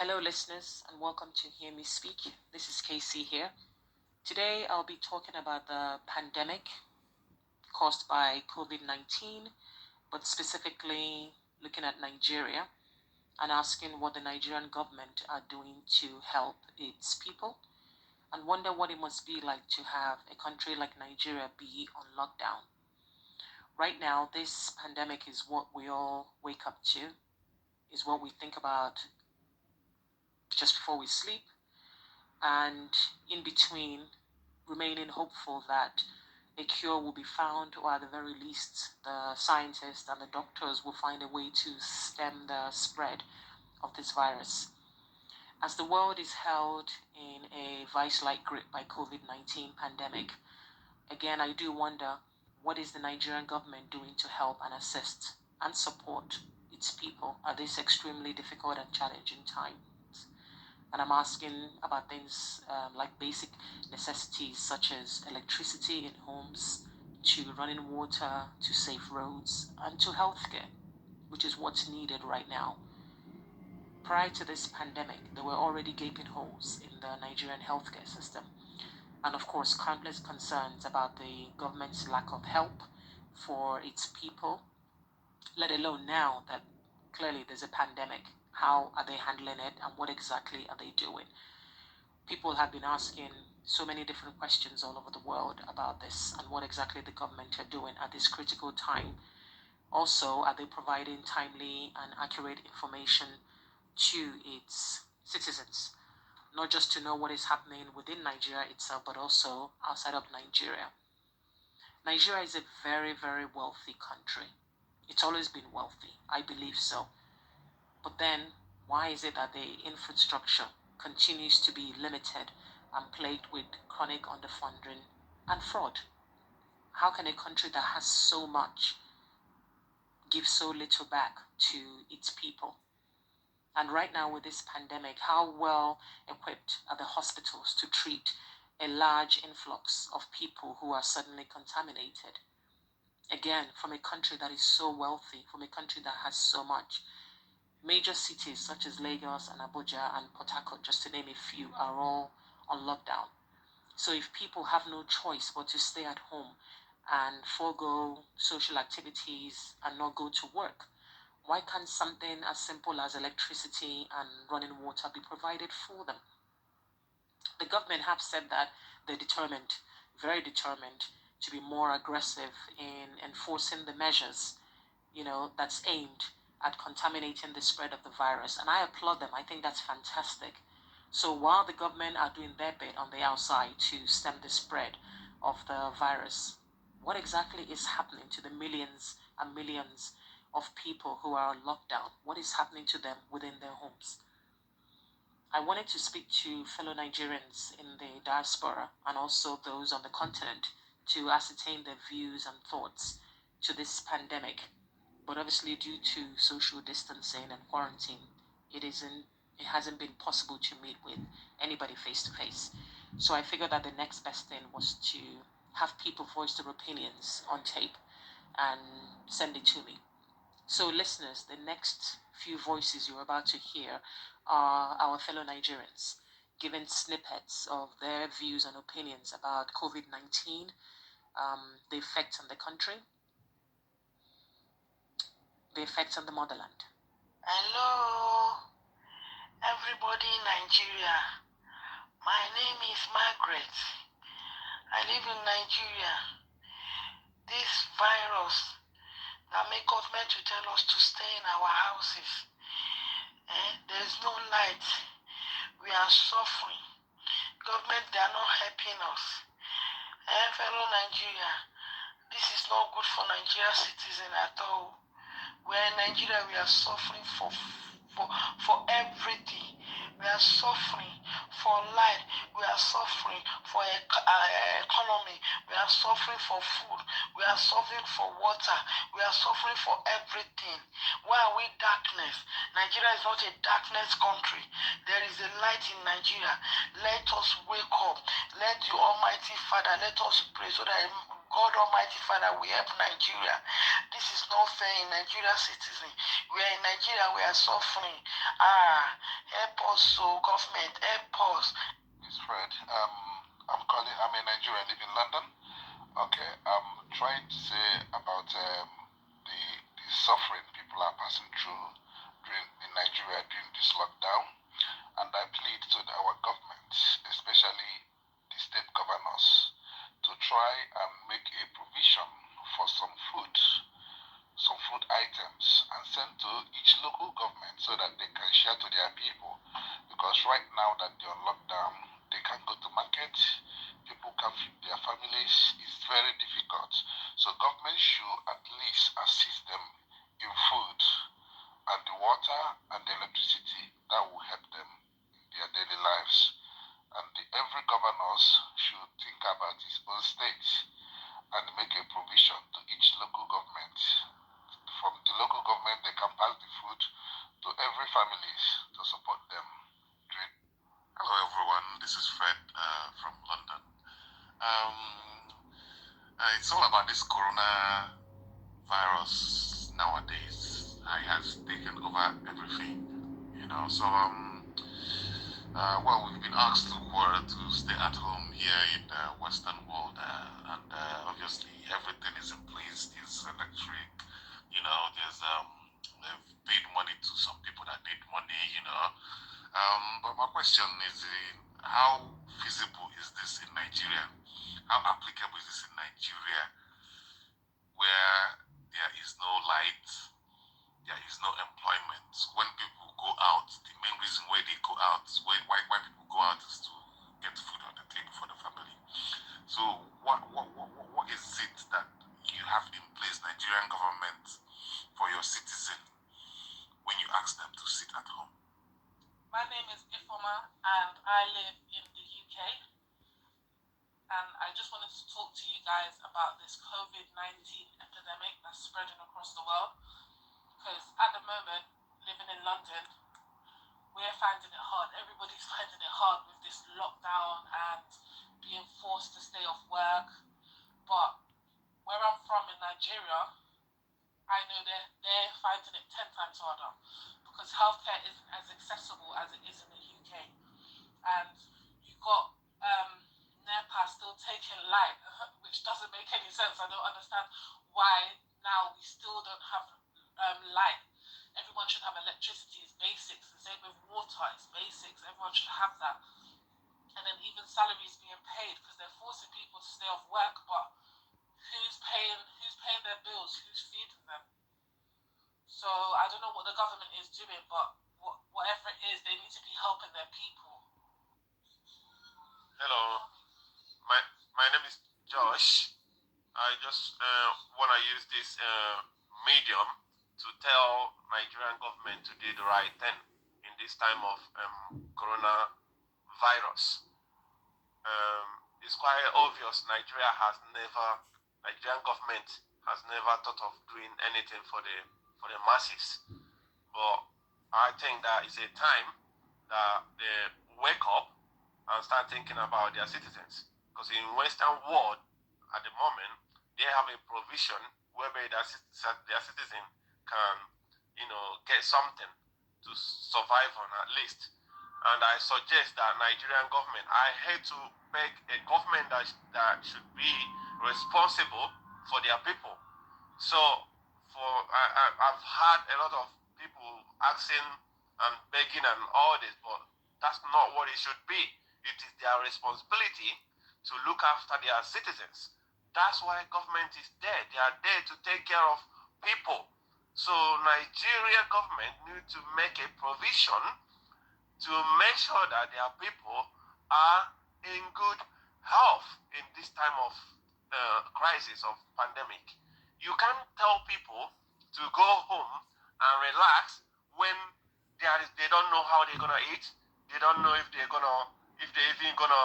Hello, listeners, and welcome to Hear Me Speak. This is Casey here. Today, I'll be talking about the pandemic caused by COVID 19, but specifically looking at Nigeria and asking what the Nigerian government are doing to help its people, and wonder what it must be like to have a country like Nigeria be on lockdown. Right now, this pandemic is what we all wake up to, is what we think about just before we sleep, and in between, remaining hopeful that a cure will be found, or at the very least, the scientists and the doctors will find a way to stem the spread of this virus. As the world is held in a vice-like grip by COVID-19 pandemic, again, I do wonder, what is the Nigerian government doing to help and assist and support its people at this extremely difficult and challenging time? And I'm asking about things like basic necessities such as electricity in homes, to running water, to safe roads, and to healthcare, which is what's needed right now. Prior to this pandemic, there were already gaping holes in the Nigerian healthcare system, and of course, countless concerns about the government's lack of help for its people, let alone now that clearly there's a pandemic. How are they handling it, and what exactly are they doing? People have been asking so many different questions all over the world about this and what exactly the government are doing at this critical time. Also, are they providing timely and accurate information to its citizens, not just to know what is happening within Nigeria itself, but also outside of Nigeria? Nigeria is a very, very wealthy country. It's always been wealthy. I believe so. But then, why is it that the infrastructure continues to be limited and plagued with chronic underfunding and fraud? How can a country that has so much give so little back to its people? And right now, with this pandemic, how well equipped are the hospitals to treat a large influx of people who are suddenly contaminated? Again, from a country that is so wealthy, from a country that has so much. Major cities such as Lagos and Abuja and Port Harcourt, just to name a few, are all on lockdown. So if people have no choice but to stay at home and forego social activities and not go to work, why can't something as simple as electricity and running water be provided for them? The government have said that they're determined, very determined, to be more aggressive in enforcing the measures, that's aimed at contaminating the spread of the virus. And I applaud them. I think that's fantastic. So while the government are doing their bit on the outside to stem the spread of the virus, what exactly is happening to the millions and millions of people who are on lockdown? What is happening to them within their homes? I wanted to speak to fellow Nigerians in the diaspora and also those on the continent to ascertain their views and thoughts to this pandemic. But obviously, due to social distancing and quarantine, it hasn't been possible to meet with anybody face to face. So I figured that the next best thing was to have people voice their opinions on tape and send it to me. So, listeners, the next few voices you're about to hear are our fellow Nigerians giving snippets of their views and opinions about COVID 19, the effects on the country, the effects on the motherland. Hello, everybody in Nigeria. My name is Margaret. I live in Nigeria. This virus that make government to tell us to stay in our houses. There's no light. We are suffering. Government, they are not helping us. Fellow Nigeria, this is not good for Nigeria citizens at all. We're in Nigeria, we are suffering for everything. We are suffering for life. We are suffering for economy. We are suffering for food. We are suffering for water. We are suffering for everything. Why are we darkness? Nigeria is not a darkness country. There is a light in Nigeria. Let us wake up. Let the Almighty Father, let us pray so that God Almighty Father will help Nigeria. This is not fair in Nigeria citizen. We are in Nigeria, we are suffering. Help us, so government, help us. Miss Fred, I'm a Nigerian, live in London. Okay, I'm trying to say about the suffering people are passing through in Nigeria during this lockdown. And I plead to our government, especially the state governors, to try and make a provision for some food items, and send to each local government so that they can share to their people. Because right now that they're on lockdown, they can't go to market, people can't feed their families, it's very difficult. So government should at least assist them in food and the water and the electricity that will help them in their daily lives. And every governors should think about his own state and make a provision to each local government. From the local government, they can pass the food to every families to support them. Hello everyone, this is Fred from London. It's all about this coronavirus nowadays. It has taken over everything, So well, we've been asked to stay at home here in the Western world, and obviously everything is in place. There's electric, they've paid money to some people that need money. But my question is, how feasible is this in Nigeria? How applicable is this in Nigeria, where there is no light, there is no employment? When people go out, the main reason why they go out, why people go out is to get food on the table for the family. So what is it that you have in place, Nigerian government, for your citizen when you ask them to sit at home? My name is Ifoma and I live in the UK, and I just wanted to talk to you guys about this COVID-19 epidemic that's spreading across the world, because at the moment, living in London, we're finding it hard. Everybody's finding it hard with this lockdown and being forced to stay off work. But where I'm from in Nigeria, I know they're finding it 10 times harder, because healthcare isn't as accessible as it is in the UK. And you got NEPA still taking light, which doesn't make any sense. I don't understand why now we still don't have light. Everyone should have electricity, it's basics. The same with water, it's basics. Everyone should have that. And then even salaries being paid, because they're forcing people to stay off work, but who's paying their bills? Who's feeding them? So I don't know what the government is doing, but whatever it is, they need to be helping their people. Hello, my name is Josh. I just want to use this medium to tell Nigerian government to do the right thing in this time of coronavirus. It's quite obvious Nigerian government has never thought of doing anything for the masses. But I think that it's a time that they wake up and start thinking about their citizens. Because in Western world, at the moment, they have a provision whereby their citizen can, get something to survive on at least. And I suggest that Nigerian government, I hate to beg a government that should be responsible for their people. So I've had a lot of people asking and begging and all this, but that's not what it should be. It is their responsibility to look after their citizens. That's why government is there. They are there to take care of people. So Nigeria government need to make a provision to make sure that their people are in good health in this time of crisis of pandemic. You can't tell people to go home and relax when they don't know how they're gonna eat. They don't know if they're even gonna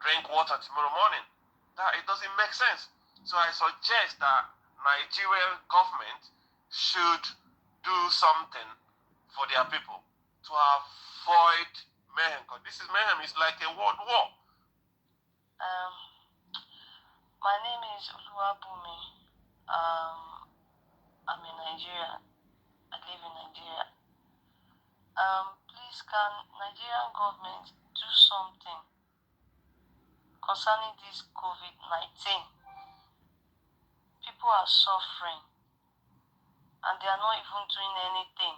drink water tomorrow morning. That it doesn't make sense. So I suggest that Nigerian government should do something for their people to avoid mayhem. Because this is mayhem. It's like a world war. My name is Oluwabumi. I'm in Nigeria. I live in Nigeria. Please, can Nigerian government do something concerning this COVID-19? People are suffering and they are not even doing anything.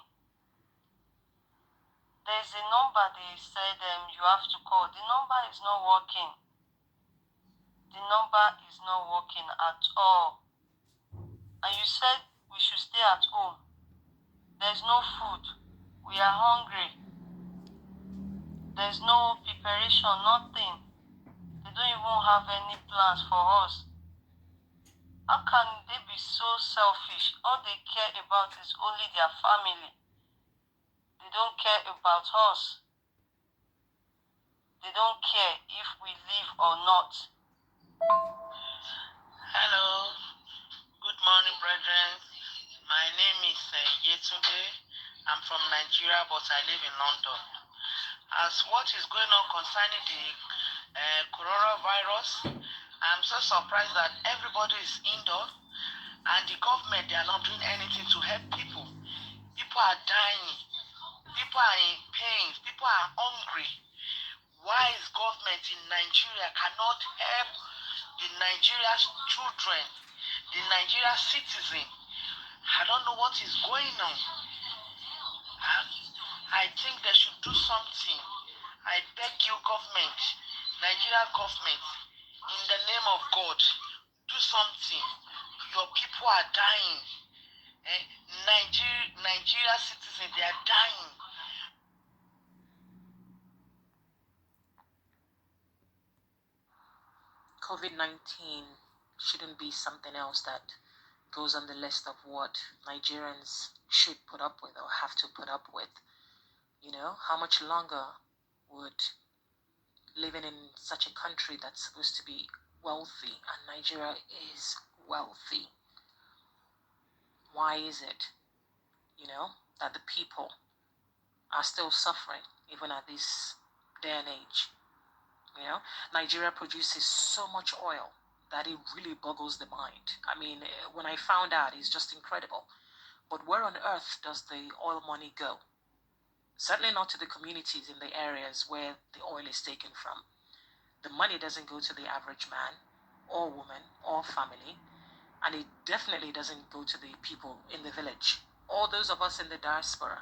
There's a number they said you have to call. The number is not working. The number is not working at all. And you said we should stay at home. There's no food. We are hungry. There's no preparation, nothing. They don't even have any plans for us. How can they be so selfish? All they care about is only their family. They don't care about us. They don't care if we live or not. Hello. Good morning, brethren. My name is Yetunde. I'm from Nigeria, but I live in London. As what is going on concerning the coronavirus, I'm so surprised that everybody is indoor and the government, they are not doing anything to help people. People are dying. People are in pain. People are hungry. Why is government in Nigeria cannot help the Nigerian children, the Nigerian citizen? I don't know what is going on. I think they should do something. I beg you, government, Nigerian government, in the name of God, do something. Your people are dying. Nigeria citizens, they are dying. COVID-19 shouldn't be something else that goes on the list of what Nigerians should put up with or have to put up with. You know, how much longer would living in such a country that's supposed to be wealthy, and Nigeria is wealthy, why is it, that the people are still suffering even at this day and age? Nigeria produces so much oil that it really boggles the mind. I mean, when I found out, it's just incredible. But where on earth does the oil money go? Certainly not to the communities in the areas where the oil is taken from. The money doesn't go to the average man or woman or family, and it definitely doesn't go to the people in the village, all those of us in the diaspora.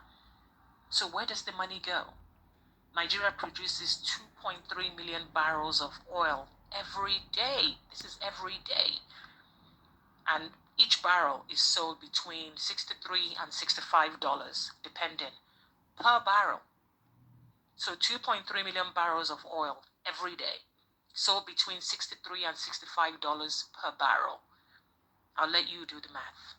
So where does the money go? Nigeria produces 2.3 million barrels of oil every day. This is every day. And each barrel is sold between $63 and $65, depending, per barrel. So 2.3 million barrels of oil every day, sold between $63 and $65 per barrel. I'll let you do the math.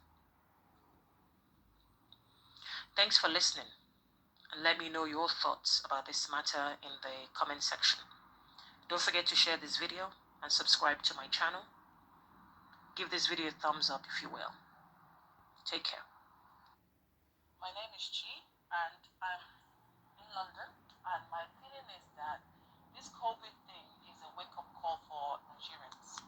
Thanks for listening, and let me know your thoughts about this matter in the comment section. Don't forget to share this video and subscribe to my channel. Give this video a thumbs up if you will. Take care. My name is Chi, and I'm in London, and my opinion is that this COVID thing is a wake-up call for Nigerians.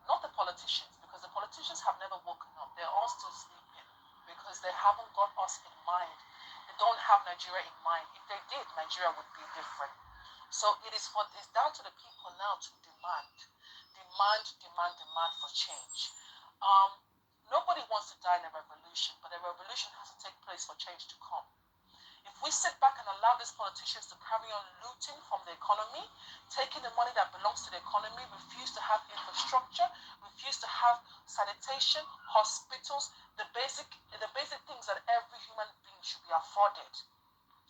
Not the politicians, because the politicians have never woken up. They're all still sleeping because they haven't got us in mind. They don't have Nigeria in mind. If they did, Nigeria would be different. So it's down to the people now to demand for change. Nobody wants to die in a revolution, but a revolution has to take place for change to come. If we sit back and allow these politicians to carry on looting from the economy, taking the money that belongs to the economy, refuse to have infrastructure, refuse to have sanitation, hospitals, the basic things that every human being should be afforded.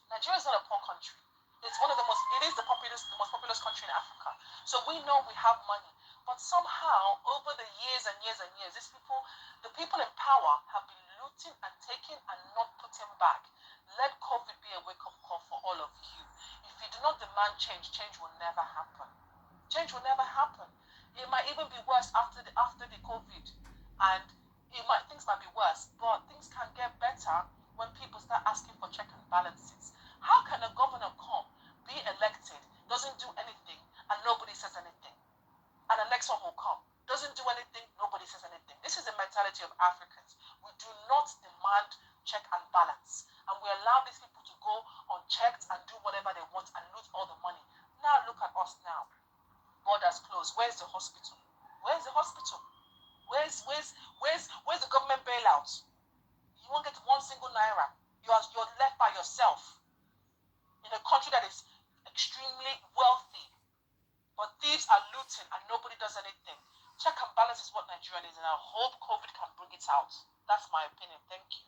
Nigeria is not a poor country. It is the most populous country in Africa. So we know we have money. But somehow, over the years and years and years, the people in power have been looting and taking and not putting back. Let COVID be a wake-up call for all of you. If you do not demand change, change will never happen. Change will never happen. It might even be worse after the COVID, and things might be worse, but things can get better when people start asking for check and balances. How can a governor come, be elected, doesn't do anything, and nobody says anything? And the next one will come, doesn't do anything, nobody says anything. This is the mentality of Africans. We do not demand check and balance, and we allow these people to go on unchecked and do whatever they want and loot all the money. Now look at us now. Borders closed. Where's the hospital? Where's the hospital? Where's the government bailout? You won't get one single naira. You're left by yourself in a country that is extremely wealthy. But thieves are looting and nobody does anything. Check and balance is what Nigerian is, and I hope COVID can bring it out. That's my opinion. Thank you.